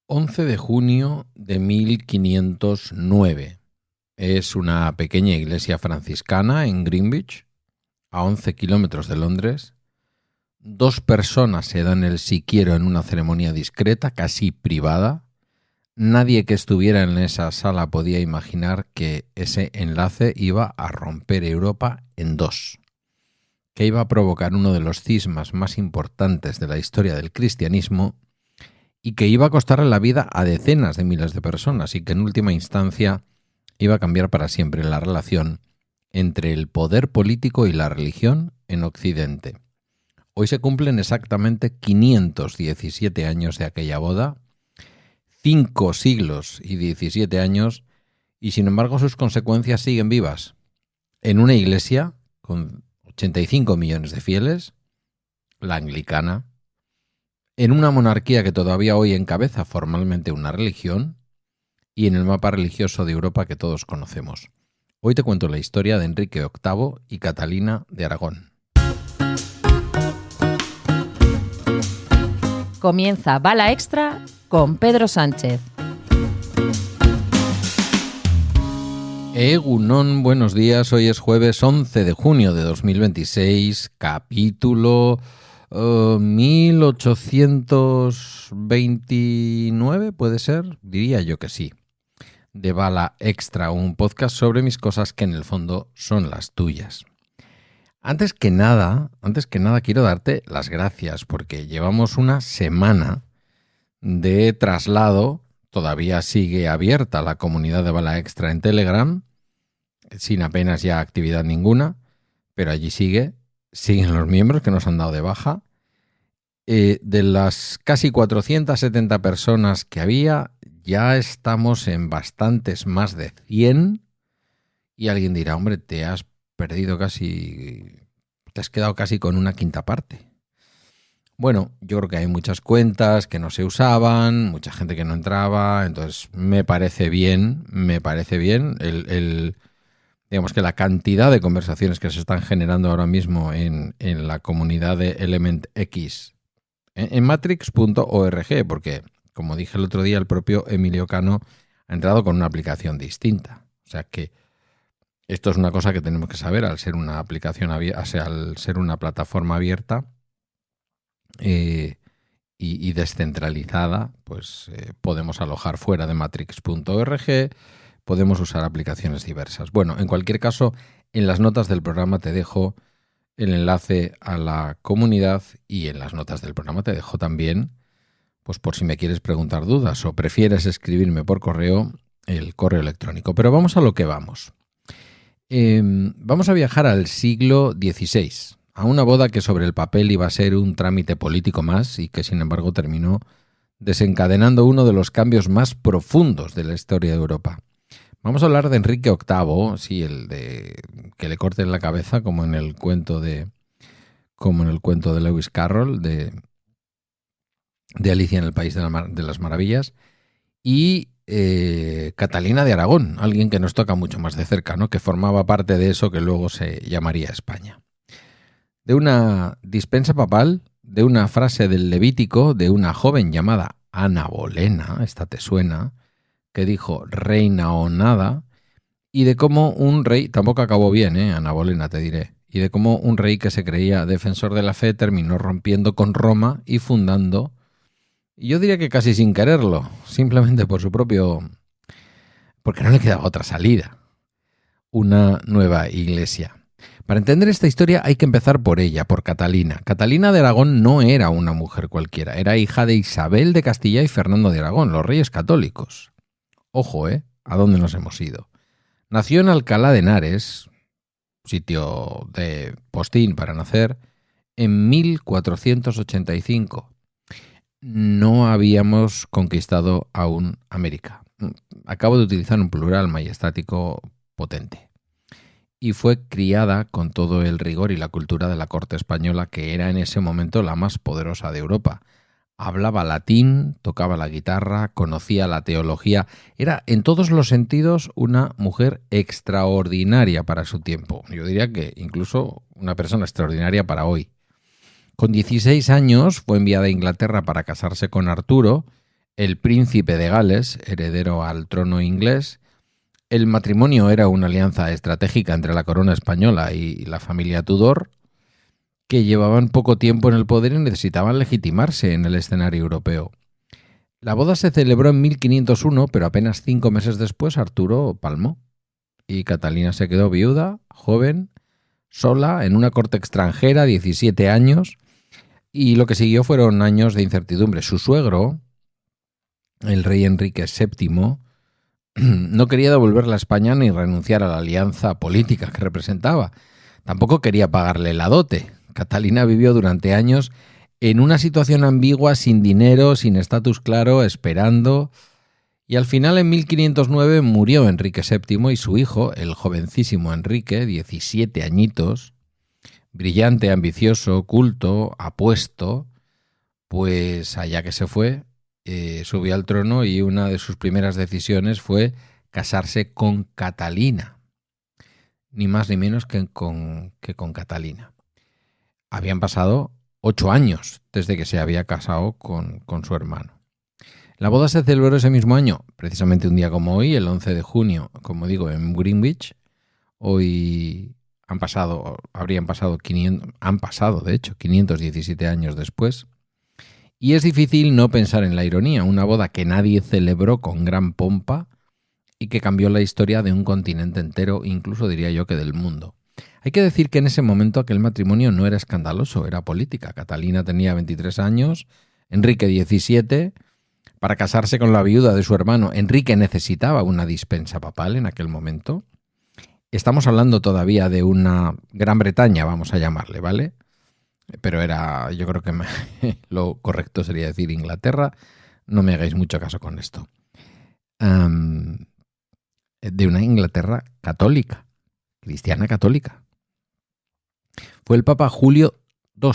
11 de junio de 1509. Es una pequeña iglesia franciscana en Greenwich, a 11 kilómetros de Londres. 2 personas se dan el sí quiero en una ceremonia discreta, casi privada. Nadie que estuviera en esa sala podía imaginar que ese enlace iba a romper Europa en dos, que iba a provocar uno de los cismas más importantes de la historia del cristianismo y que iba a costarle la vida a decenas de miles de personas y que en última instancia iba a cambiar para siempre la relación entre el poder político y la religión en Occidente. Hoy se cumplen exactamente 517 años de aquella boda, 5 siglos y 17 años, y sin embargo sus consecuencias siguen vivas. En una iglesia con 85 millones de fieles, la anglicana, en una monarquía que todavía hoy encabeza formalmente una religión, y en el mapa religioso de Europa que todos conocemos. Hoy te cuento la historia de Enrique VIII y Catalina de Aragón. Comienza Bala Extra con Pedro Sánchez. Egunon, buenos días. Hoy es jueves 11 de junio de 2026, capítulo 1829, ¿puede ser? Diría yo que sí. De Bala Extra, un podcast sobre mis cosas que en el fondo son las tuyas. Antes que nada quiero darte las gracias porque llevamos una semana de traslado. Todavía sigue abierta la comunidad de Bala Extra en Telegram, sin apenas ya actividad ninguna, pero allí siguen los miembros que nos han dado de baja. De las casi 470 personas que había, ya estamos en bastantes más de 100. Y alguien dirá, hombre, te has quedado casi con una quinta parte. Bueno, yo creo que hay muchas cuentas que no se usaban, mucha gente que no entraba, entonces me parece bien digamos que la cantidad de conversaciones que se están generando ahora mismo en la comunidad de Element X en matrix.org, porque como dije el otro día, el propio Emilio Cano ha entrado con una aplicación distinta. O sea que esto es una cosa que tenemos que saber al ser una aplicación abierta, o sea, al ser una plataforma abierta y descentralizada, pues podemos alojar fuera de matrix.org, podemos usar aplicaciones diversas. Bueno, en cualquier caso, en las notas del programa te dejo el enlace a la comunidad y en las notas del programa te dejo también, pues por si me quieres preguntar dudas o prefieres escribirme por correo, el correo electrónico. Pero vamos a lo que vamos. Vamos a viajar al siglo XVI, a una boda que sobre el papel iba a ser un trámite político más y que sin embargo terminó desencadenando uno de los cambios más profundos de la historia de Europa. Vamos a hablar de Enrique VIII, sí, el de que le corten la cabeza, como en el cuento de Lewis Carroll, de Alicia en el País de las Maravillas, y Catalina de Aragón, alguien que nos toca mucho más de cerca, ¿no? Que formaba parte de eso que luego se llamaría España. De una dispensa papal, de una frase del Levítico, de una joven llamada Ana Bolena, esta te suena, que dijo reina o nada, y de cómo un rey, tampoco acabó bien, Ana Bolena te diré, y de cómo un rey que se creía defensor de la fe terminó rompiendo con Roma y fundando, y yo diría que casi sin quererlo, simplemente porque no le quedaba otra salida, una nueva iglesia. Para entender esta historia hay que empezar por ella, por Catalina. Catalina de Aragón no era una mujer cualquiera, era hija de Isabel de Castilla y Fernando de Aragón, los reyes católicos. Ojo, ¿a dónde nos hemos ido? Nació en Alcalá de Henares, sitio de postín para nacer, en 1485. No habíamos conquistado aún América. Acabo de utilizar un plural majestático potente. Y fue criada con todo el rigor y la cultura de la corte española, que era en ese momento la más poderosa de Europa. Hablaba latín, tocaba la guitarra, conocía la teología. Era en todos los sentidos una mujer extraordinaria para su tiempo. Yo diría que incluso una persona extraordinaria para hoy. Con 16 años fue enviada a Inglaterra para casarse con Arturo el príncipe de Gales, heredero al trono inglés. El matrimonio era una alianza estratégica entre la corona española y la familia Tudor, que llevaban poco tiempo en el poder y necesitaban legitimarse en el escenario europeo. La boda se celebró en 1501, pero apenas 5 meses después Arturo palmó y Catalina se quedó viuda, joven, sola, en una corte extranjera, 17 años, y lo que siguió fueron años de incertidumbre. Su suegro, el rey Enrique VII, no quería devolverla a España ni renunciar a la alianza política que representaba. Tampoco quería pagarle la dote. Catalina vivió durante años en una situación ambigua, sin dinero, sin estatus claro, esperando. Y al final, en 1509, murió Enrique VII y su hijo, el jovencísimo Enrique, 17 añitos, brillante, ambicioso, culto, apuesto, pues allá que se fue, subió al trono y una de sus primeras decisiones fue casarse con Catalina. Ni más ni menos que con Catalina. Habían pasado 8 años desde que se había casado con su hermano. La boda se celebró ese mismo año, precisamente un día como hoy, el 11 de junio, como digo, en Greenwich. Hoy han pasado de hecho 517 años después. Y es difícil no pensar en la ironía, una boda que nadie celebró con gran pompa y que cambió la historia de un continente entero, incluso diría yo que del mundo. Hay que decir que en ese momento aquel matrimonio no era escandaloso, era política. Catalina tenía 23 años, Enrique 17. Para casarse con la viuda de su hermano, Enrique necesitaba una dispensa papal en aquel momento. Estamos hablando todavía de una Gran Bretaña, vamos a llamarle, ¿vale? Pero yo creo que lo correcto sería decir Inglaterra. No me hagáis mucho caso con esto. De una Inglaterra católica, cristiana católica. Fue el Papa Julio II,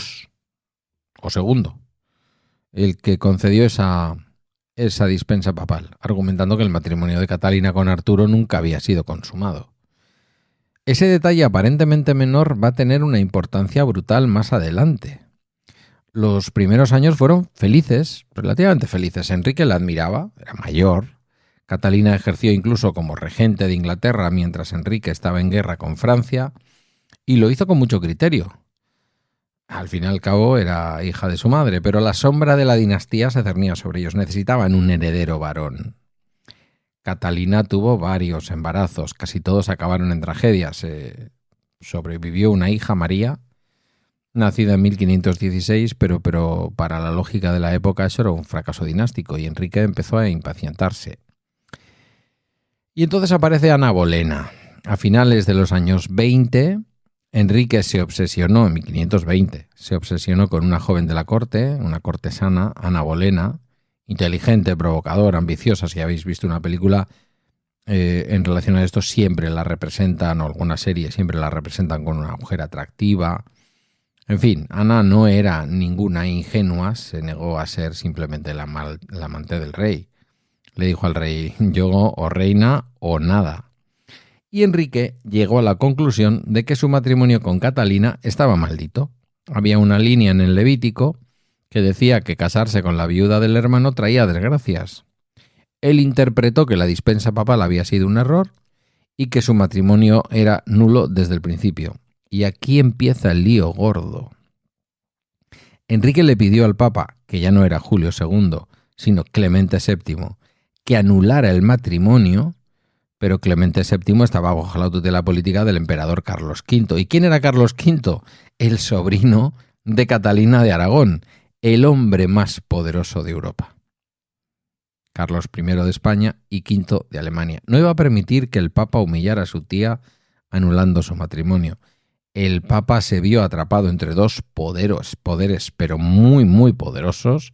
o segundo, el que concedió esa dispensa papal, argumentando que el matrimonio de Catalina con Arturo nunca había sido consumado. Ese detalle aparentemente menor va a tener una importancia brutal más adelante. Los primeros años fueron felices, relativamente felices. Enrique la admiraba, era mayor. Catalina ejerció incluso como regente de Inglaterra mientras Enrique estaba en guerra con Francia y lo hizo con mucho criterio. Al fin y al cabo era hija de su madre, pero la sombra de la dinastía se cernía sobre ellos. Necesitaban un heredero varón. Catalina tuvo varios embarazos, casi todos acabaron en tragedias. Sobrevivió una hija, María, nacida en 1516, pero para la lógica de la época eso era un fracaso dinástico y Enrique empezó a impacientarse. Y entonces aparece Ana Bolena. A finales de los años 20, Enrique se obsesionó, en 1520, con una joven de la corte, una cortesana, Ana Bolena, inteligente, provocadora, ambiciosa. Si habéis visto una película en relación a esto, siempre la representan, o alguna serie, siempre la representan con una mujer atractiva. En fin, Ana no era ninguna ingenua, se negó a ser simplemente la amante del rey. Le dijo al rey, yo o reina o nada. Y Enrique llegó a la conclusión de que su matrimonio con Catalina estaba maldito. Había una línea en el Levítico que decía que casarse con la viuda del hermano traía desgracias. Él interpretó que la dispensa papal había sido un error y que su matrimonio era nulo desde el principio. Y aquí empieza el lío gordo. Enrique le pidió al Papa, que ya no era Julio II, sino Clemente VII, que anulara el matrimonio, pero Clemente VII estaba bajo la tutela política del emperador Carlos V. ¿Y quién era Carlos V? El sobrino de Catalina de Aragón, el hombre más poderoso de Europa. Carlos I de España y V de Alemania. No iba a permitir que el Papa humillara a su tía anulando su matrimonio. El Papa se vio atrapado entre dos poderes, pero muy, muy poderosos,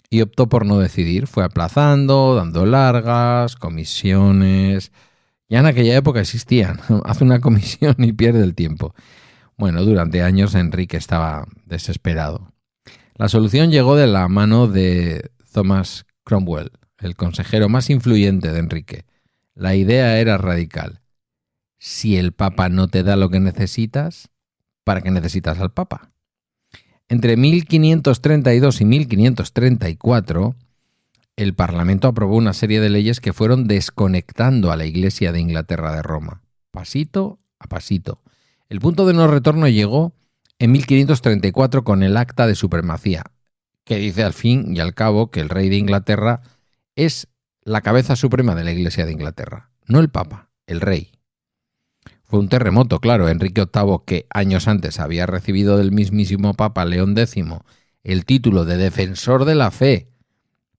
y optó por no decidir. Fue aplazando, dando largas, comisiones. Ya en aquella época existían. Hace una comisión y pierde el tiempo. Bueno, durante años Enrique estaba desesperado. La solución llegó de la mano de Thomas Cromwell, el consejero más influyente de Enrique. La idea era radical. Si el Papa no te da lo que necesitas, ¿para qué necesitas al Papa? Entre 1532 y 1534, el Parlamento aprobó una serie de leyes que fueron desconectando a la Iglesia de Inglaterra de Roma, pasito a pasito. El punto de no retorno llegó en 1534 con el Acta de Supremacía, que dice al fin y al cabo que el rey de Inglaterra es la cabeza suprema de la Iglesia de Inglaterra, no el Papa, el rey. Fue un terremoto, claro. Enrique VIII, que años antes había recibido del mismísimo Papa León X el título de defensor de la fe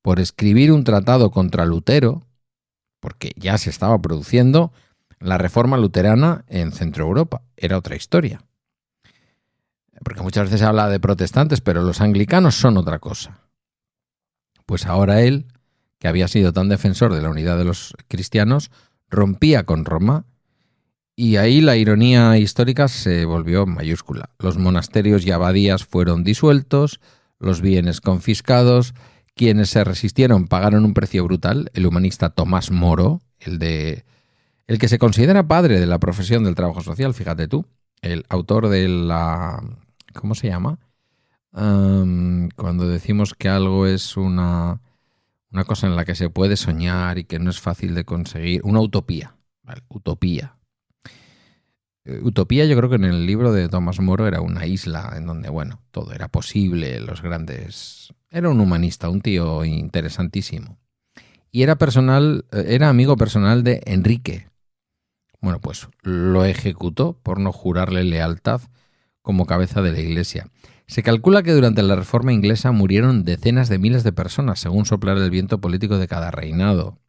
por escribir un tratado contra Lutero, porque ya se estaba produciendo la reforma luterana en Centro Europa. Era otra historia. Porque muchas veces se habla de protestantes, pero los anglicanos son otra cosa. Pues ahora él, que había sido tan defensor de la unidad de los cristianos, rompía con Roma. Y ahí la ironía histórica se volvió mayúscula. Los monasterios y abadías fueron disueltos, los bienes confiscados. Quienes se resistieron pagaron un precio brutal. El humanista Tomás Moro, el que se considera padre de la profesión del trabajo social, fíjate tú, el autor de la... ¿Cómo se llama? Cuando decimos que algo es una cosa en la que se puede soñar y que no es fácil de conseguir. Una utopía. ¿Vale? Utopía. Utopía, yo creo que en el libro de Tomás Moro era una isla en donde, bueno, todo era posible, los grandes... Era un humanista, un tío interesantísimo. Y era amigo personal de Enrique. Bueno, pues lo ejecutó por no jurarle lealtad como cabeza de la Iglesia. Se calcula que durante la Reforma inglesa murieron decenas de miles de personas, según soplar el viento político de cada reinado.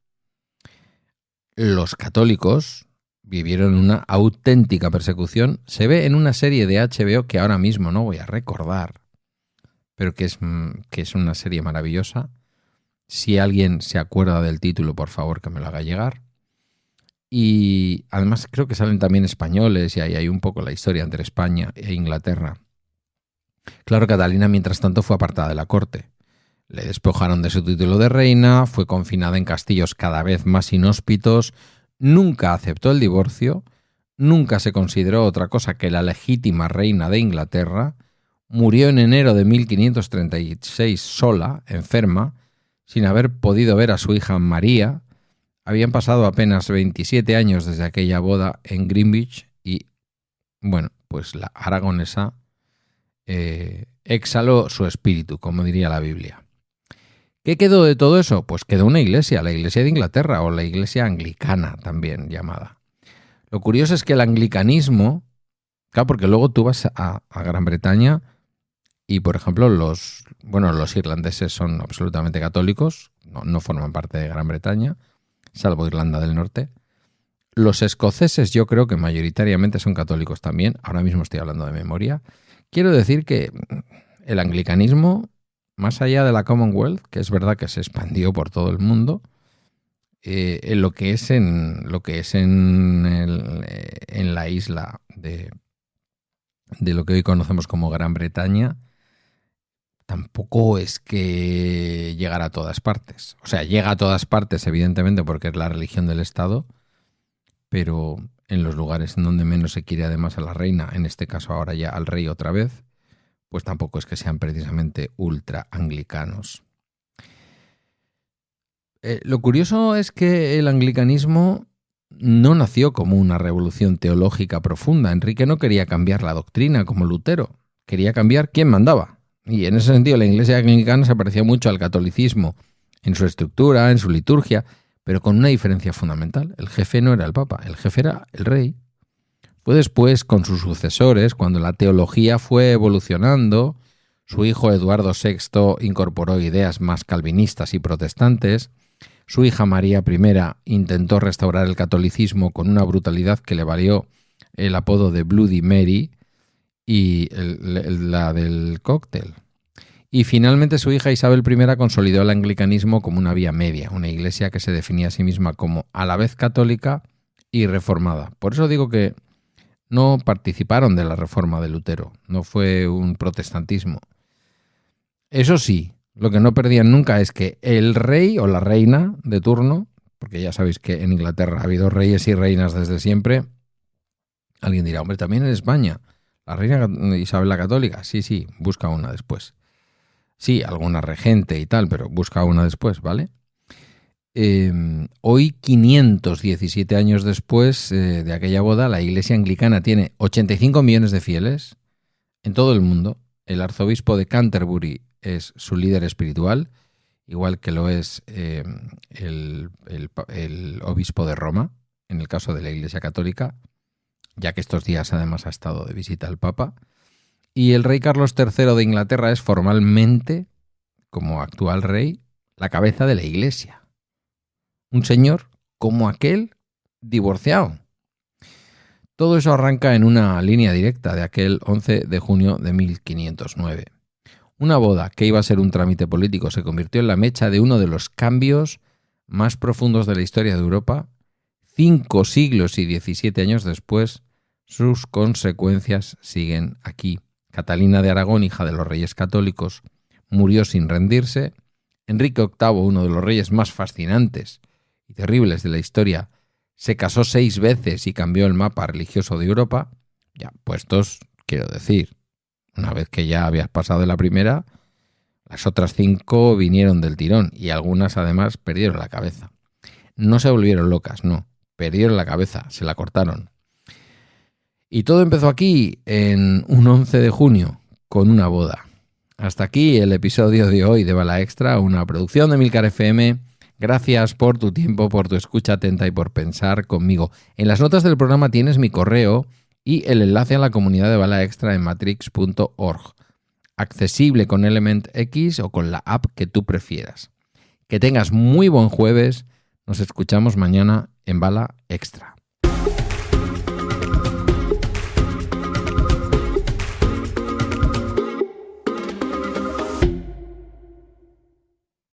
Los católicos vivieron una auténtica persecución. Se ve en una serie de HBO que ahora mismo no voy a recordar, pero que es una serie maravillosa. Si alguien se acuerda del título, por favor, que me lo haga llegar. Y además creo que salen también españoles y ahí hay un poco la historia entre España e Inglaterra. Claro, Catalina, mientras tanto, fue apartada de la corte. Le despojaron de su título de reina, fue confinada en castillos cada vez más inhóspitos, nunca aceptó el divorcio, nunca se consideró otra cosa que la legítima reina de Inglaterra, murió en enero de 1536 sola, enferma, sin haber podido ver a su hija María. Habían pasado apenas 27 años desde aquella boda en Greenwich y, bueno, pues la aragonesa exhaló su espíritu, como diría la Biblia. ¿Qué quedó de todo eso? Pues quedó una iglesia, la Iglesia de Inglaterra, o la Iglesia anglicana también llamada. Lo curioso es que el anglicanismo, claro, porque luego tú vas a Gran Bretaña y, por ejemplo, los irlandeses son absolutamente católicos, no forman parte de Gran Bretaña, salvo Irlanda del Norte. Los escoceses yo creo que mayoritariamente son católicos también, ahora mismo estoy hablando de memoria. Quiero decir que el anglicanismo, más allá de la Commonwealth, que es verdad que se expandió por todo el mundo, en lo que es en la isla de lo que hoy conocemos como Gran Bretaña, tampoco es que llegara a todas partes. O sea, llega a todas partes, evidentemente, porque es la religión del Estado, pero en los lugares en donde menos se quiere además a la reina, en este caso ahora ya al rey otra vez, pues tampoco es que sean precisamente ultra anglicanos. Lo curioso es que el anglicanismo no nació como una revolución teológica profunda. Enrique no quería cambiar la doctrina como Lutero, quería cambiar quién mandaba. Y en ese sentido la Iglesia anglicana se parecía mucho al catolicismo en su estructura, en su liturgia, pero con una diferencia fundamental. El jefe no era el Papa, el jefe era el rey. Fue después, con sus sucesores, cuando la teología fue evolucionando, su hijo Eduardo VI incorporó ideas más calvinistas y protestantes, su hija María I intentó restaurar el catolicismo con una brutalidad que le valió el apodo de Bloody Mary y la del cóctel. Y finalmente su hija Isabel I consolidó el anglicanismo como una vía media, una iglesia que se definía a sí misma como a la vez católica y reformada. Por eso digo que no participaron de la reforma de Lutero, no fue un protestantismo. Eso sí, lo que no perdían nunca es que el rey o la reina de turno, porque ya sabéis que en Inglaterra ha habido reyes y reinas desde siempre, alguien dirá, hombre, también en España, la reina Isabel la Católica, sí, busca una después. Sí, alguna regente y tal, pero busca una después, ¿vale? hoy, 517 años después de aquella boda, la Iglesia Anglicana tiene 85 millones de fieles en todo el mundo. El arzobispo de Canterbury es su líder espiritual, igual que lo es el obispo de Roma, en el caso de la Iglesia Católica, ya que estos días además ha estado de visita el Papa. Y el rey Carlos III de Inglaterra es formalmente, como actual rey, la cabeza de la Iglesia. Un señor como aquel divorciado. Todo eso arranca en una línea directa de aquel 11 de junio de 1509. Una boda que iba a ser un trámite político se convirtió en la mecha de uno de los cambios más profundos de la historia de Europa. 5 siglos y 17 años después, sus consecuencias siguen aquí. Catalina de Aragón, hija de los reyes católicos, murió sin rendirse. Enrique VIII, uno de los reyes más fascinantes y terribles de la historia, se casó 6 veces y cambió el mapa religioso de Europa. Ya puestos, quiero decir, una vez que ya habías pasado de la primera, las otras 5 vinieron del tirón y algunas además perdieron la cabeza. No se volvieron locas, no, perdieron la cabeza, se la cortaron. Y todo empezó aquí en un 11 de junio con una boda. Hasta aquí el episodio de hoy de Bala Extra, una producción de Emilcar FM. Gracias por tu tiempo, por tu escucha atenta y por pensar conmigo. En las notas del programa tienes mi correo y el enlace a la comunidad de Bala Extra en matrix.org. Accesible con Element X o con la app que tú prefieras. Que tengas muy buen jueves. Nos escuchamos mañana en Bala Extra.